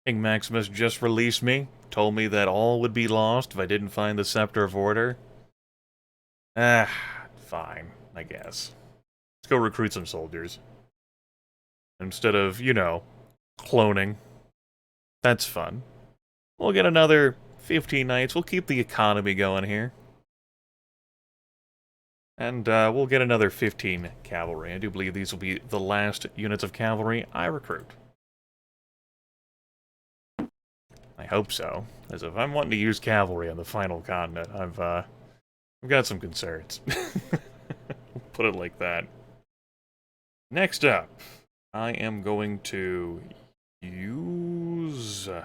King Maximus just released me, told me that all would be lost if I didn't find the Scepter of Order. Ah, fine, I guess. Let's go recruit some soldiers. Instead of, cloning. That's fun. We'll get another 15 knights. We'll keep the economy going here. And we'll get another 15 cavalry. I do believe these will be the last units of cavalry I recruit. I hope so, as if I'm wanting to use cavalry on the final continent, I've got some concerns. Put it like that. Next up, I am going to use... I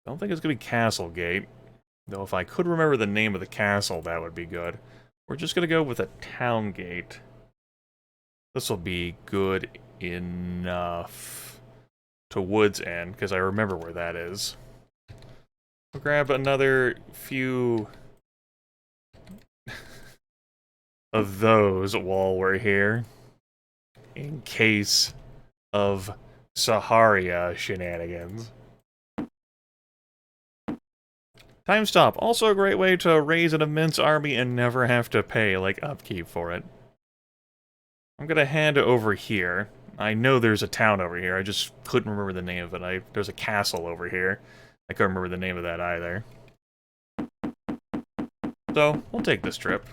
don't think it's going to be Castlegate, though if I could remember the name of the castle, that would be good. We're just going to go with a town gate. This will be good enough to Wood's End, because I remember where that is. We'll grab another few of those while we're here, in case of Saharia shenanigans. Time stop, also a great way to raise an immense army and never have to pay, like, upkeep for it. I'm gonna head over here. I know there's a town over here, I just couldn't remember the name of it. There's a castle over here. I couldn't remember the name of that either. So, we'll take this trip.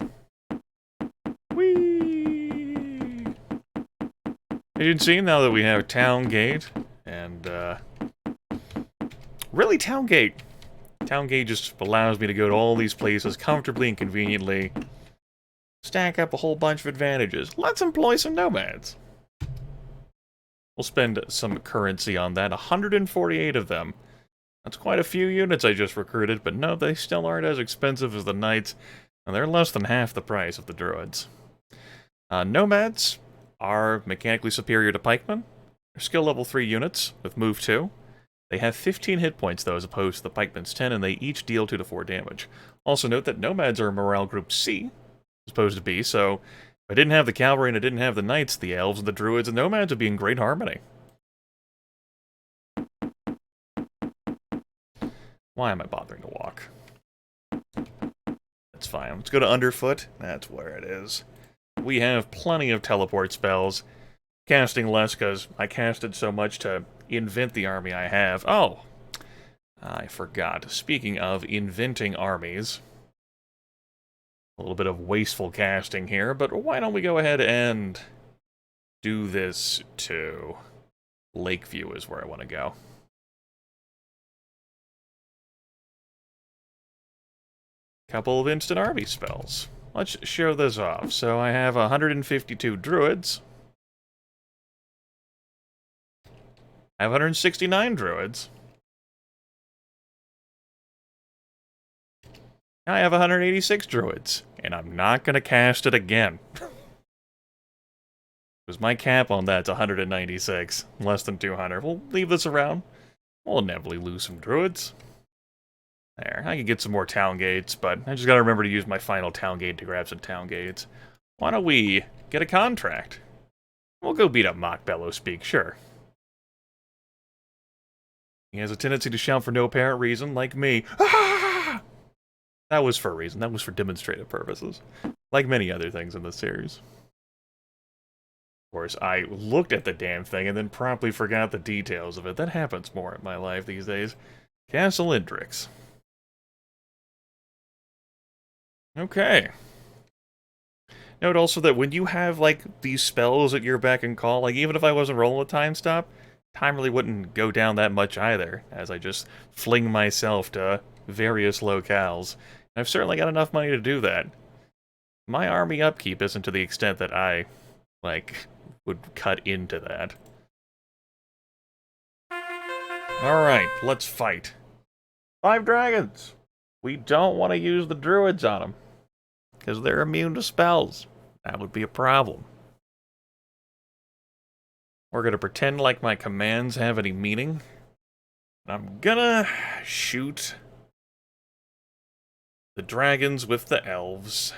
Whee! As you can see, now that we have Town Gate, and, really Town Gate. Town Gate just allows me to go to all these places comfortably and conveniently. Stack up a whole bunch of advantages. Let's employ some nomads. We'll spend some currency on that, 148 of them. That's quite a few units I just recruited, but no, they still aren't as expensive as the knights, and they're less than half the price of the druids. Nomads are mechanically superior to pikemen. They're skill level 3 units with move 2. They have 15 hit points, though, as opposed to the pikemen's 10, and they each deal 2 to 4 damage. Also note that nomads are morale group C, as opposed to B, so if I didn't have the cavalry and I didn't have the knights, the elves and the druids and nomads would be in great harmony. Why am I bothering to walk? That's fine. Let's go to Underfoot. That's where it is. We have plenty of teleport spells. Casting less because I casted so much to invent the army I have. Oh! I forgot. Speaking of inventing armies, a little bit of wasteful casting here, but why don't we go ahead and do this too? Lakeview is where I want to go. Couple of instant army spells. Let's show this off. So I have 152 druids. I have 169 druids. Now I have 186 druids. And I'm not going to cast it again. Because my cap on that's 196. Less than 200. We'll leave this around. We'll inevitably lose some druids. There, I can get some more town gates, but I just gotta remember to use my final town gate to grab some town gates. Why don't we get a contract? We'll go beat up Mock Bellowspeak, sure. He has a tendency to shout for no apparent reason, like me. Ah! That was for a reason. That was for demonstrative purposes. Like many other things in this series. Of course, I looked at the damn thing and then promptly forgot the details of it. That happens more in my life these days. Castle Indrix. Okay. Note also that when you have, like, these spells at your beck and call, like, even if I wasn't rolling a time stop, time really wouldn't go down that much either, as I just fling myself to various locales. And I've certainly got enough money to do that. My army upkeep isn't to the extent that I, like, would cut into that. Alright, let's fight. 5 dragons! We don't want to use the druids on them, because they're immune to spells. That would be a problem. We're going to pretend like my commands have any meaning. I'm gonna shoot the dragons with the elves.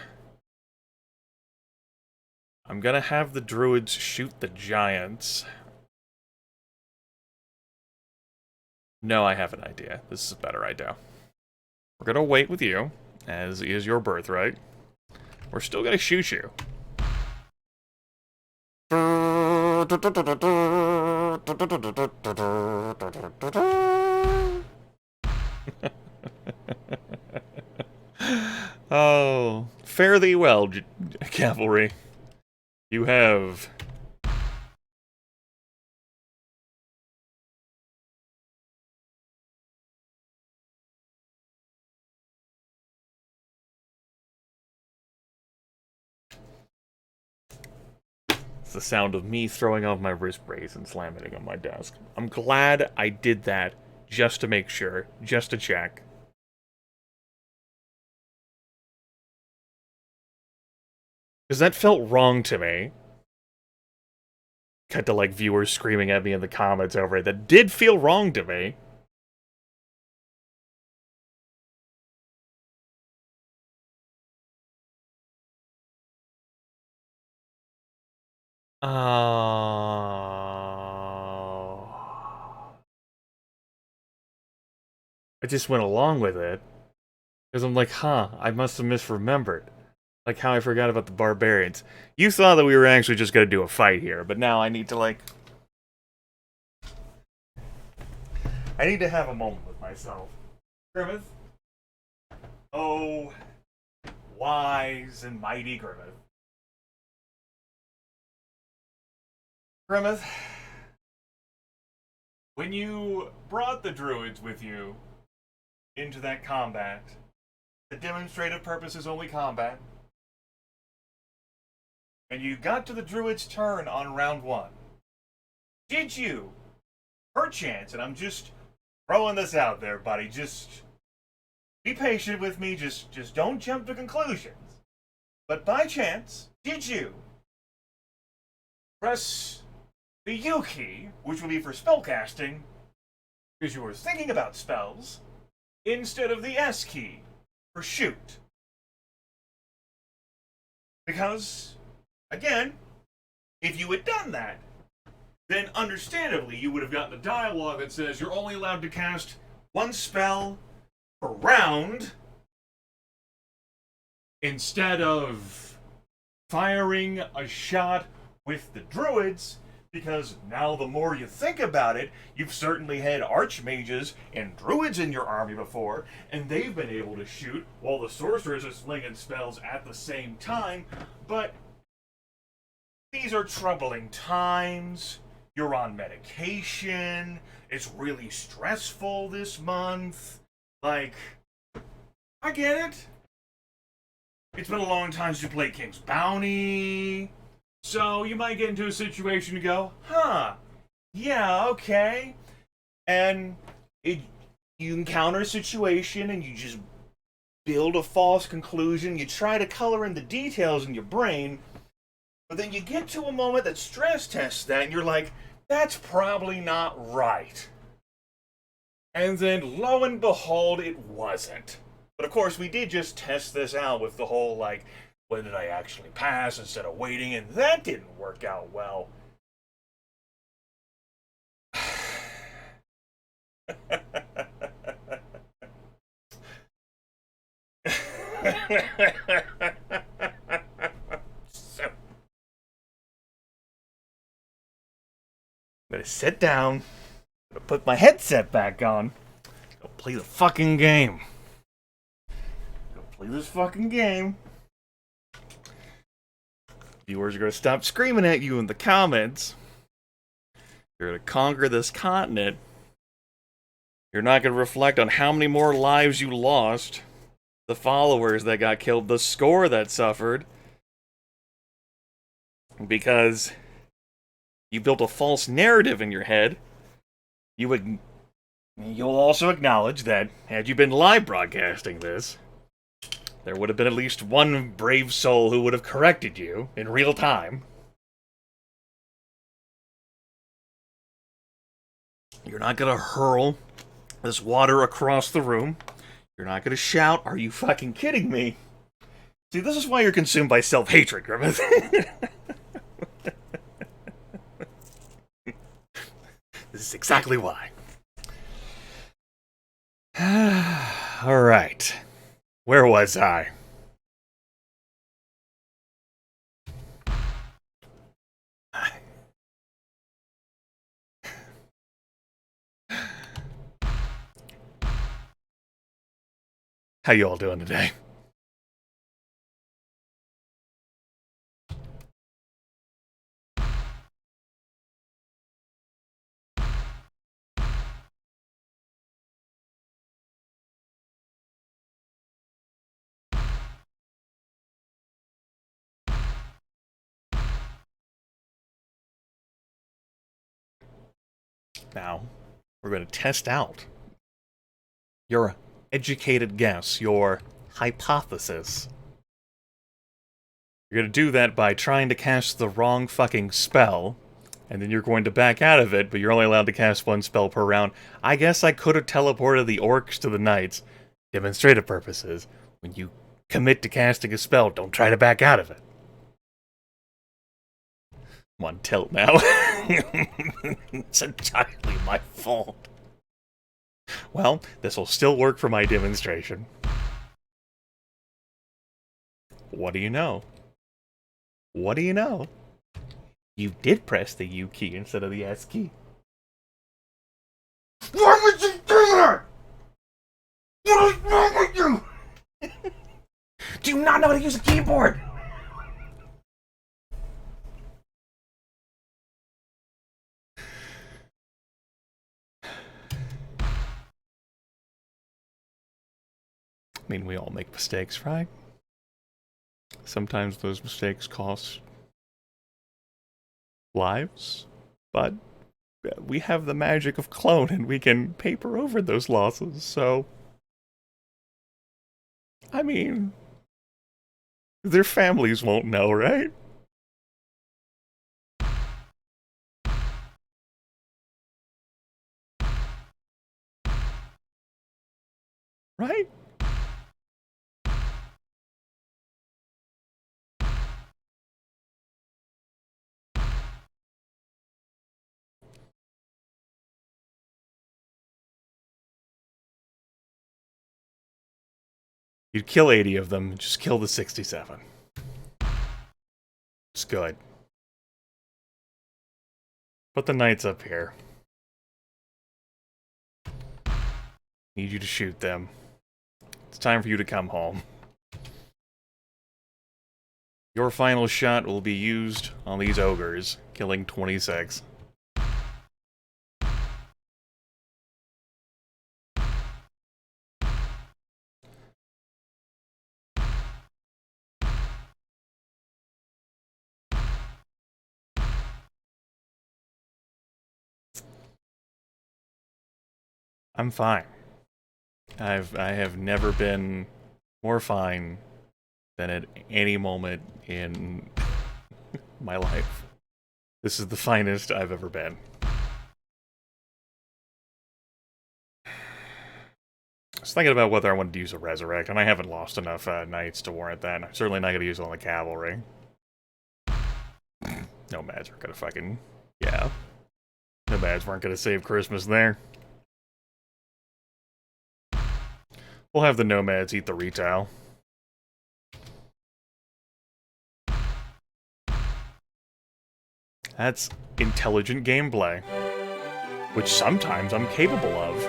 I'm gonna have the druids shoot the giants. No, I have an idea. This is a better idea. We're gonna wait with you, as is your birthright. We're still gonna shoot you. Oh, fare thee well, cavalry. You have... It's the sound of me throwing off my wrist brace and slamming it on my desk. I'm glad I did that just to make sure, just to check. Because that felt wrong to me. Cut to, like, viewers screaming at me in the comments over it. That did feel wrong to me. I just went along with it. Because I'm like, huh, I must have misremembered. Like how I forgot about the barbarians. You thought that we were actually just gonna do a fight here, but now I need to, like... I need to have a moment with myself. Grimith? Oh, wise and mighty Grimith. Grimith, when you brought the druids with you into that combat, the demonstrative purpose is only combat, and you got to the druid's turn on round 1, did you, perchance, and I'm just throwing this out there, buddy, just be patient with me, just don't jump to conclusions, but by chance, did you press the U key, which would be for spellcasting, because you were thinking about spells, instead of the S key for shoot? Because, again, if you had done that, then understandably you would have gotten a dialogue that says you're only allowed to cast 1 spell per round, instead of firing a shot with the druids, because now the more you think about it, you've certainly had archmages and druids in your army before, and they've been able to shoot while the sorcerers are slinging spells at the same time, but these are troubling times. You're on medication. It's really stressful this month. Like, I get it. It's been a long time since you played King's Bounty. So you might get into a situation to go, huh, yeah, okay. And you encounter a situation and you just build a false conclusion. You try to color in the details in your brain, but then you get to a moment that stress tests that and you're like, that's probably not right. And then lo and behold, it wasn't. But of course, we did just test this out with the whole, like, when did I actually pass instead of waiting, and that didn't work out well. So, I'm gonna sit down, I'm gonna put my headset back on, go play the fucking game. Go play this fucking game. Viewers are going to stop screaming at you in the comments. You're going to conquer this continent. You're not going to reflect on how many more lives you lost, the followers that got killed, the score that suffered, because you built a false narrative in your head. You'll also acknowledge that had you been live broadcasting this, there would have been at least one brave soul who would have corrected you in real time. You're not gonna hurl this water across the room. You're not gonna shout, "Are you fucking kidding me?" See, this is why you're consumed by self-hatred, Grimith. This is exactly why. was I? How you all doing today? Now, we're going to test out your educated guess, your hypothesis. You're going to do that by trying to cast the wrong fucking spell, and then you're going to back out of it, but you're only allowed to cast one spell per round. I guess I could have teleported the orcs to the knights. Demonstrative purposes. When you commit to casting a spell, don't try to back out of it. I'm on tilt now. It's entirely my fault. Well, this will still work for my demonstration. What do you know? What do you know? You did press the U key instead of the S key. Why would you do that? What is wrong with you? Do you not know how to use a keyboard? I mean, we all make mistakes, right? Sometimes those mistakes cost lives, but we have the magic of clone and we can paper over those losses, so... I mean... their families won't know, right? Right? You'd kill 80 of them, just kill the 67. It's good. Put the knights up here. Need you to shoot them. It's time for you to come home. Your final shot will be used on these ogres, killing 26. I'm fine. I have never been more fine than at any moment in my life. This is the finest I've ever been. I was thinking about whether I wanted to use a resurrect, and I haven't lost enough knights to warrant that. I'm certainly not going to use it on the cavalry. Nomads are gonna fucking... yeah. Nomads weren't gonna save Christmas there. We'll have the nomads eat the retail. That's intelligent gameplay. Which sometimes I'm capable of.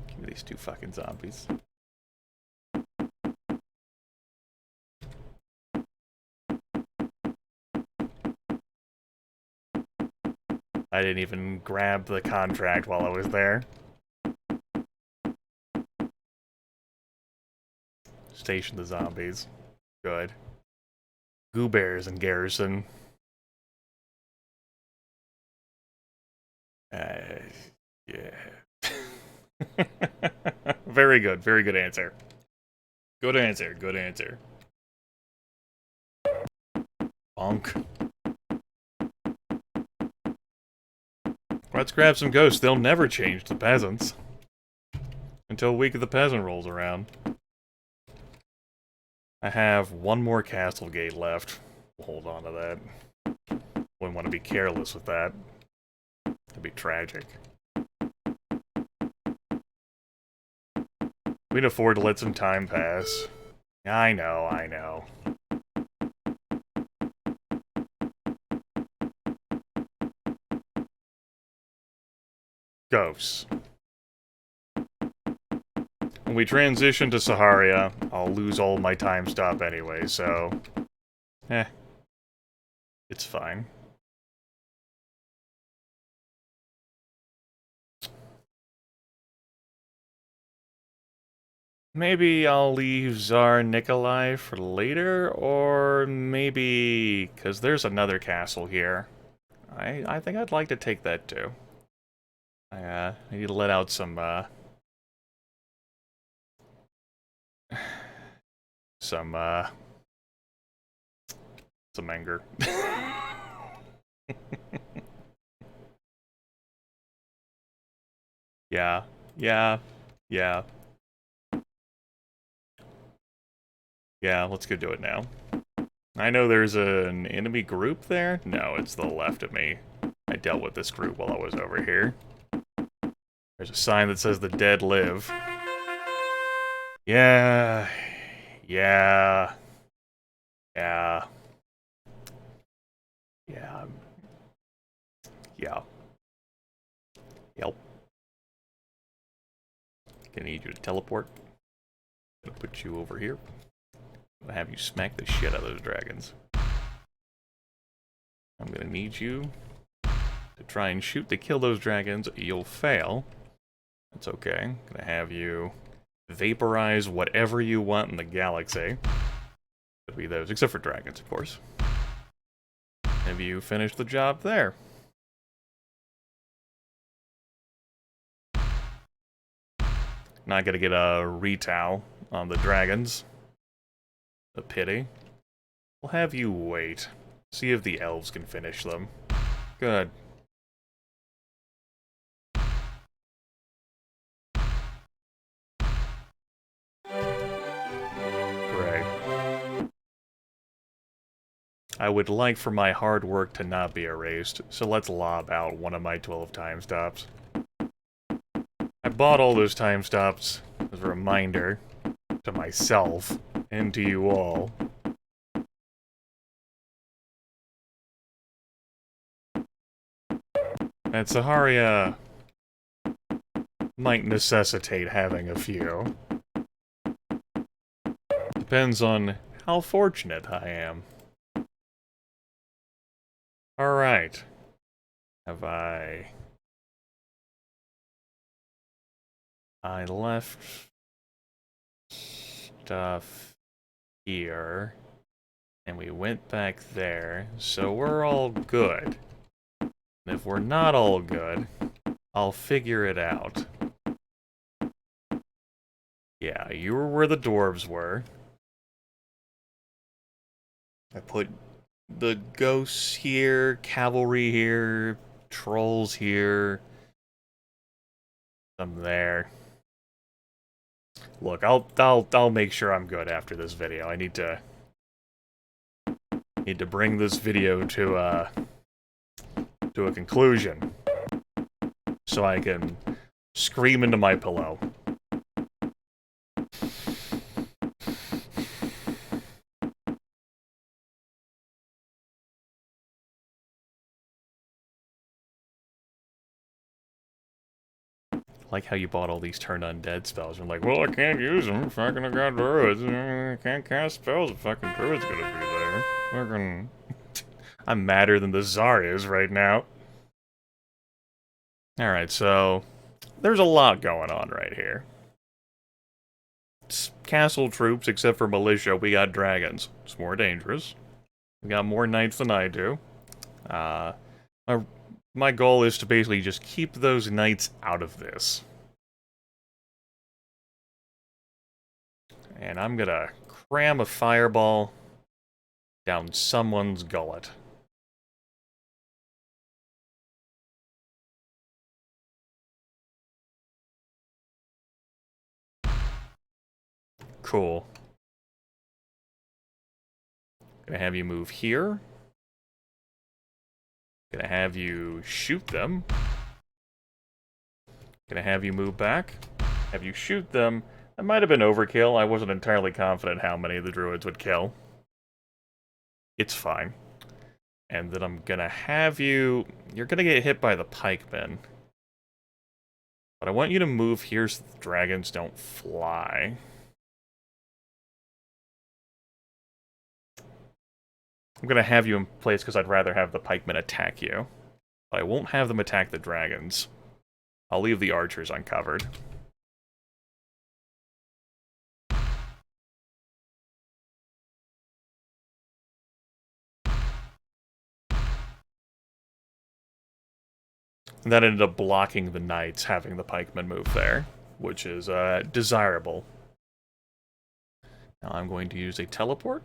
Give me these two fucking zombies. I didn't even grab the contract while I was there. Station the zombies. Good. Goo bears in garrison. Yeah. Very good answer. Good answer, good answer. Bonk. Let's grab some ghosts. They'll never change the peasants. Until Week of the Peasant rolls around. I have one more castle gate left. We'll hold on to that. Wouldn't want to be careless with that. That'd be tragic. We'd afford to let some time pass. I know, I know. Ghosts. When we transition to Saharia, I'll lose all my time stop anyway, so... It's fine. Maybe I'll leave Tsar Nikolai for later, or maybe... because there's another castle here. I think I'd like to take that too. I need to let out some, some anger. Yeah, yeah, yeah. Yeah, let's go do it now. I know there's an enemy group there. No, it's the left of me. I dealt with this group while I was over here. There's a sign that says the dead live. Yeah. Yeah. Yeah. Yeah. Yeah. Yep. Gonna need you to teleport. Gonna put you over here. Gonna have you smack the shit out of those dragons. I'm gonna need you to try and shoot to kill those dragons. You'll fail. That's okay. Gonna have you vaporize whatever you want in the galaxy. Could be those, except for dragons, of course. Have you finished the job there? Not gonna get a retow on the dragons. A pity. We'll have you wait. See if the elves can finish them. Good. Great. I would like for my hard work to not be erased, so let's lob out one of my 12 time stops. I bought all those time stops as a reminder to myself and to you all. That Saharia might necessitate having a few. Depends on how fortunate I am. Alright. Have I left stuff here, and we went back there, so we're all good. And if we're not all good, I'll figure it out. Yeah, you were where the dwarves were. I put the ghosts here, cavalry here, trolls here. I'm there. Look, I'll make sure I'm good after this video. I need to bring this video to a conclusion so I can scream into my pillow. Like how you bought all these turn undead spells. I'm like, well, I can't use them. Fucking I got druids. I can't cast spells if fucking druid's gonna be there. Fucking... I'm madder than the Tsar is right now. Alright, so... there's a lot going on right here. It's castle troops, except for militia, we got dragons. It's more dangerous. We got more knights than I do. My goal is to basically just keep those knights out of this. And I'm gonna cram a fireball down someone's gullet. Cool. Gonna have you move here. Gonna have you shoot them. Gonna have you move back. Have you shoot them. That might have been overkill. I wasn't entirely confident how many the druids would kill. It's fine. And then I'm gonna have you... You're gonna get hit by the pikemen. But I want you to move here so the dragons don't fly. I'm gonna have you in place because I'd rather have the pikemen attack you. But I won't have them attack the dragons. I'll leave the archers uncovered. And that ended up blocking the knights having the pikemen move there, which is desirable. Now I'm going to use a teleport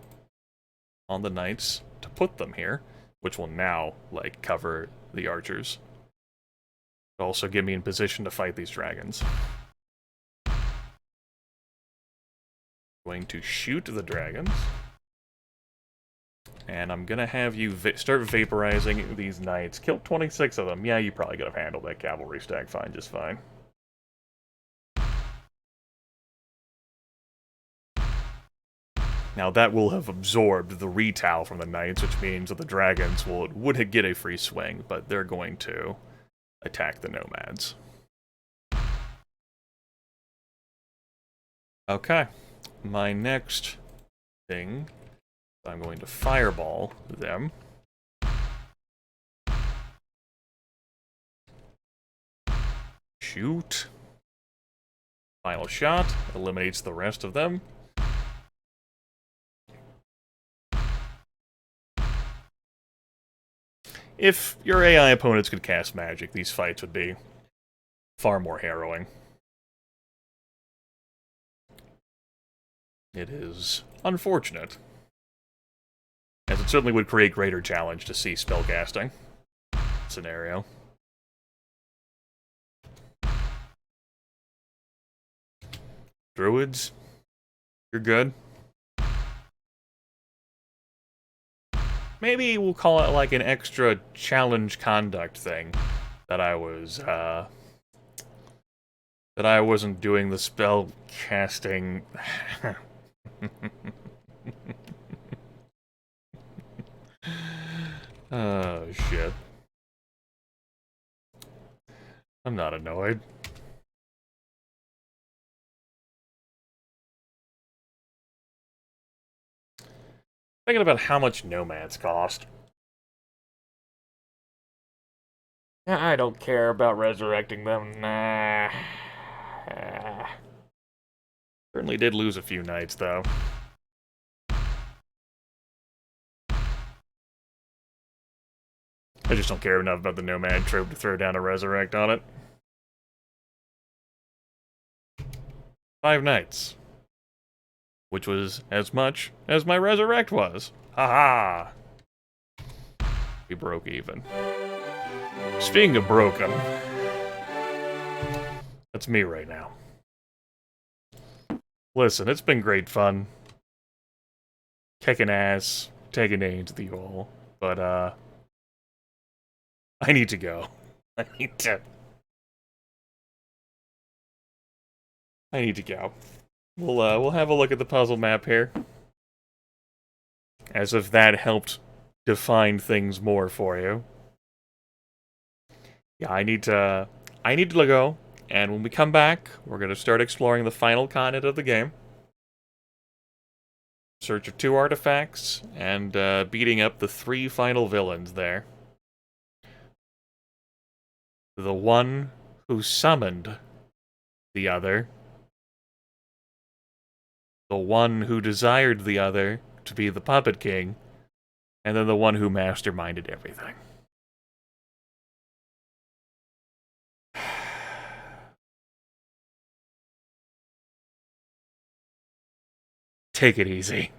on the knights to put them here, which will now, like, cover the archers. It'll also get me in position to fight these dragons. Going to shoot the dragons. And I'm gonna have you start vaporizing these knights. Kill 26 of them. Yeah, you probably could have handled that cavalry stack fine, just fine. Now that will have absorbed the retail from the knights, which means that the dragons would get a free swing, but they're going to attack the nomads. Okay, my next thing, I'm going to fireball them. Shoot. Final shot, eliminates the rest of them. If your AI opponents could cast magic, these fights would be far more harrowing. It is unfortunate, as it certainly would create greater challenge to see spellcasting scenario. Druids, you're good. Maybe we'll call it like an extra challenge conduct thing that I wasn't doing the spell casting. Oh shit. I'm not annoyed. Thinking about how much nomads cost. I don't care about resurrecting them. Nah. Certainly did lose a few knights, though. I just don't care enough about the nomad trope to throw down a resurrect on it. 5 knights. Which was as much as my resurrect was. Haha! We broke even. Speaking of broken, that's me right now. Listen, it's been great fun. Kicking ass, taking names with you all. But, I need to go. I need to go. We'll have a look at the puzzle map here. As if that helped define things more for you. Yeah, I need to go, and when we come back, we're gonna start exploring the final content of the game. Search of 2 artifacts, and beating up the 3 final villains there. The one who summoned the other. The one who desired the other to be the Puppet King, and then the one who masterminded everything. Take it easy.